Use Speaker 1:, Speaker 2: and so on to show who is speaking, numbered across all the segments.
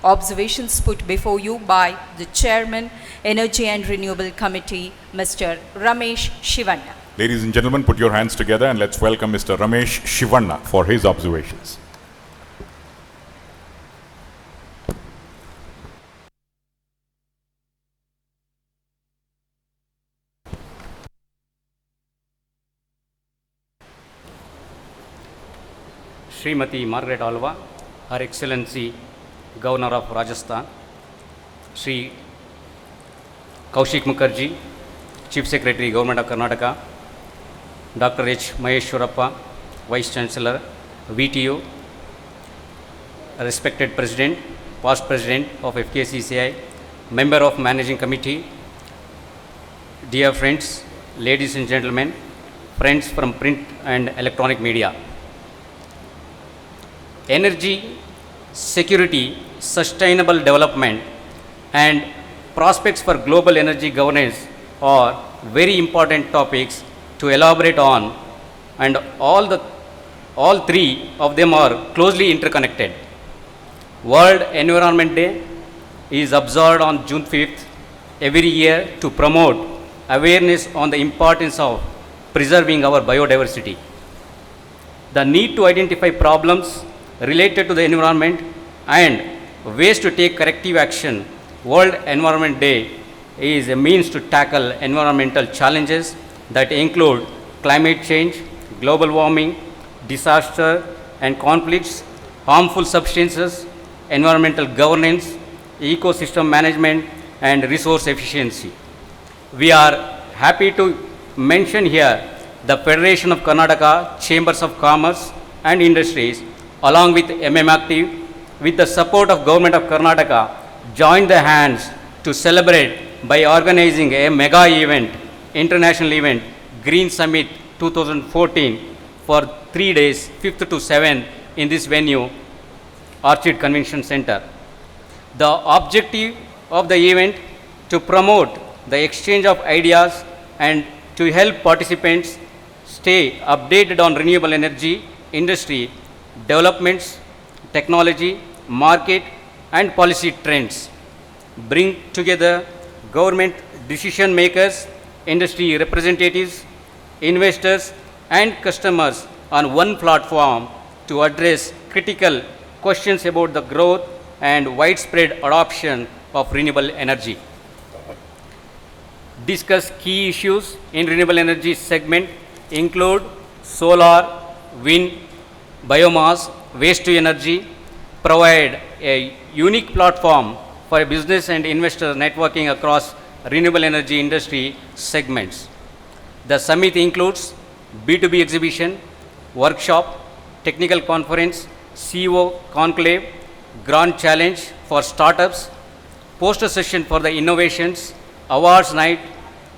Speaker 1: Observations put before you by the Chairman, Energy and Renewable Committee, Mr. Ramesh Shivanna.
Speaker 2: Ladies and gentlemen, put your hands together and let's welcome Mr. Ramesh Shivanna for his observations.
Speaker 3: Srimati Margaret Alva, Her Excellency Governor of Rajasthan, Sri Kaushik Mukherjee, Chief Secretary, Government of Karnataka, Dr. H. Maheshwarappa, Vice Chancellor, VTO, respected President, past President of FKCCI, Member of Managing Committee, dear friends, ladies and gentlemen, friends from print and electronic media. Energy, security, sustainable development, and prospects for global energy governance are very important topics to elaborate on, and all three of them are closely interconnected. World Environment Day is observed on June 5th every year to promote awareness on the importance of preserving our biodiversity. The need to identify problems related to the environment and ways to take corrective action. World Environment Day is a means to tackle environmental challenges that include climate change, global warming, disaster and conflicts, harmful substances, environmental governance, ecosystem management and resource efficiency. We are happy to mention here the Federation of Karnataka Chambers of Commerce and Industries along with MMActive, with the support of Government of Karnataka, joined their hands to celebrate by organizing a mega event, international event, Green Summit 2014 for 3 days, 5th to 7th in this venue, Orchid Convention Center. The objective of the event to promote the exchange of ideas and to help participants stay updated on renewable energy industry developments, technology, market and policy trends, bring together government decision makers, industry representatives, investors and customers on one platform to address critical questions about the growth and widespread adoption of renewable energy. Discuss key issues in renewable energy segment include solar, wind, biomass, waste to energy, provide a unique platform for business and investor networking across renewable energy industry segments. The summit includes B2B exhibition, workshop, technical conference, CEO conclave, grand challenge for startups, poster session for the innovations, awards night,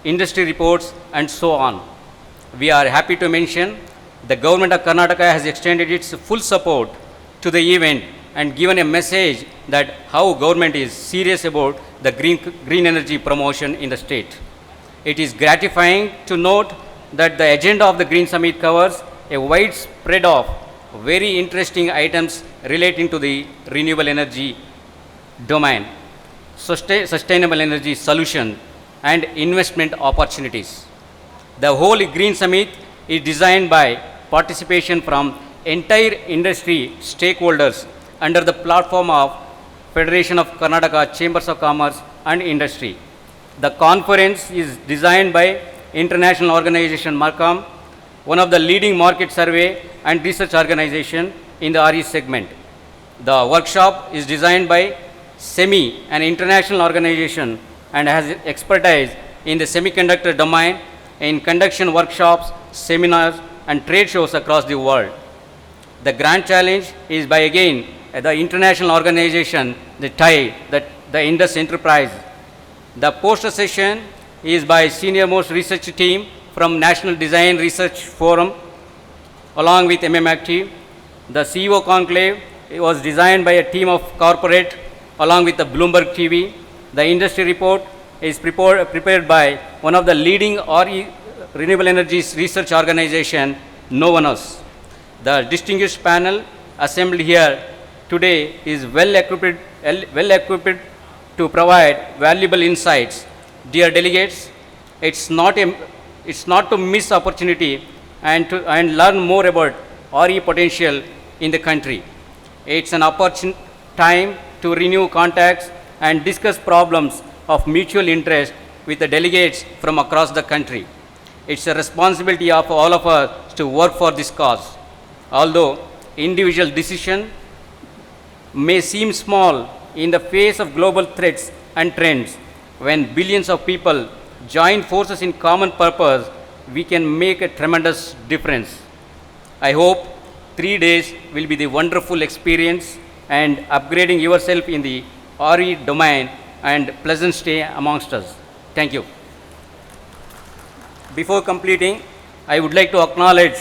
Speaker 3: industry reports and so on. We are happy to mention the Government of Karnataka has extended its full support to the event and given a message that how government is serious about the green energy promotion in the state. It is gratifying to note that the agenda of the Green Summit covers a wide spread of very interesting items relating to the renewable energy domain, sustainable energy solution and investment opportunities. The whole Green Summit is designed by participation from entire industry stakeholders under the platform of Federation of Karnataka Chambers of Commerce and Industry. The conference is designed by international organization Marcom, one of the leading market survey and research organization in the RE segment. The workshop is designed by SEMI, an international organization, and has expertise in the semiconductor domain in conduction workshops, seminars, and trade shows across the world. The grand challenge is by again the international organization, the TIE, the Indus Enterprise. The poster session is by senior most research team from National Design Research Forum along with MMActive. The CEO conclave was designed by a team of corporate along with the Bloomberg TV. The industry report is prepared by one of the leading renewable energy research organization, Novanos. The distinguished panel assembled here today is well equipped well equipped to provide valuable insights. Dear delegates, it's not to miss opportunity and learn more about RE potential in the country. It's an opportune time to renew contacts and discuss problems of mutual interest with the delegates from across the country. It's a responsibility of all of us to work for this cause. Although individual decision may seem small in the face of global threats and trends, when billions of people join forces in common purpose, we can make a tremendous difference. I hope 3 days will be the wonderful experience and upgrading yourself in the RE domain and pleasant stay amongst us. Thank you. Before completing, I would like to acknowledge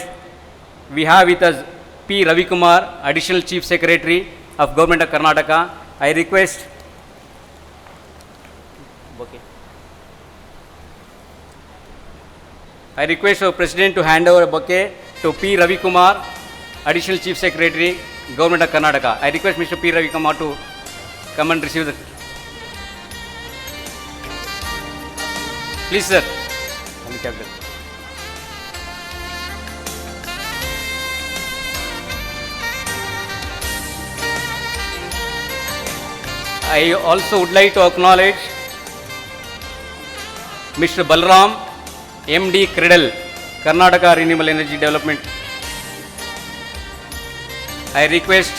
Speaker 3: we have with us P. Ravi Kumar, Additional Chief Secretary of Government of Karnataka. I request our President to hand over a bouquet to P. Ravi Kumar, Additional Chief Secretary, Government of Karnataka. I request Mr. P. Ravi Kumar to come and receive the... Please, sir. I also would like to acknowledge Mr. Balram, MD Credel, Karnataka Renewable Energy Development. I request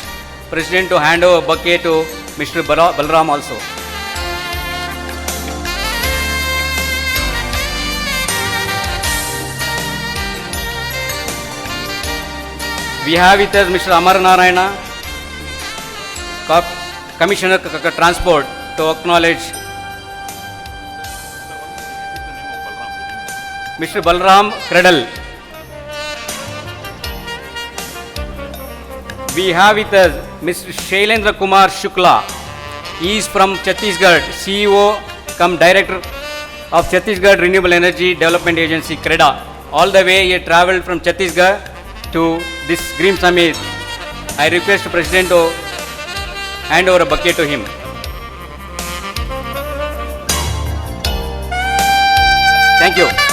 Speaker 3: President to hand over a bouquet to Mr. Balram also. We have with us Mr. Amar Narayana, Commissioner Transport, to acknowledge Mr. Balram Credel. We have with us Mr. Shailendra Kumar Shukla. He is from Chhattisgarh, CEO cum Director of Chhattisgarh Renewable Energy Development Agency, CREDA. All the way he travelled from Chhattisgarh to this Green Summit. I request the President to hand over a bouquet to him. Thank you.